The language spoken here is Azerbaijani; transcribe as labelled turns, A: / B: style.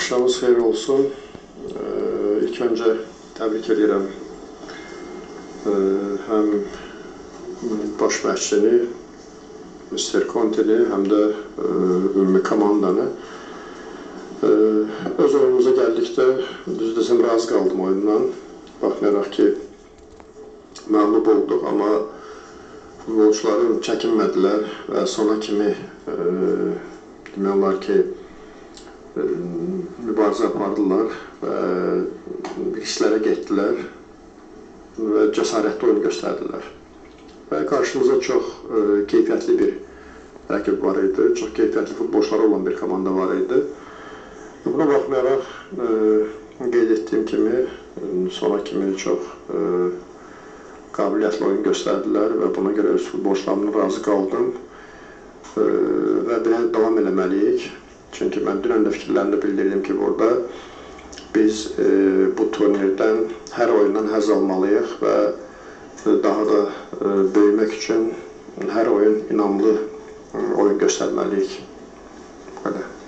A: Axşamınız xeyir olsun. İlk öncə təbrik edirəm həm baş məşqçini, Mr. Conteni, həm də ümumi komandanı. Öz oyunumuza gəldikdə, düz desəm, razı qaldım oyundan. Baxmayaraq ki, məğlub olduq, amma futbolçularım çəkinmədilər və sona kimi demək olar ki, mübarizə apardılar və risklərə getdilər və cəsarətli oyun göstərdilər. Və qarşımıza çox keyfiyyətli bir rəqib var idi, çox keyfiyyətli futbolçular olan bir komanda var idi. Buna baxmayaraq, qeyd etdiyim kimi, sona kimi çox qabiliyyətli oyun göstərdilər və buna görə öz futbolçularımla razı qaldım və belə davam eləməliyik. Çünki mən dünən də fikirlərində bildirdim ki, burada biz bu turnirdən, hər oyundan həzz almalıyıq və daha da böyümək üçün hər oyun inamlı oyun göstərməliyik. Bu qədər.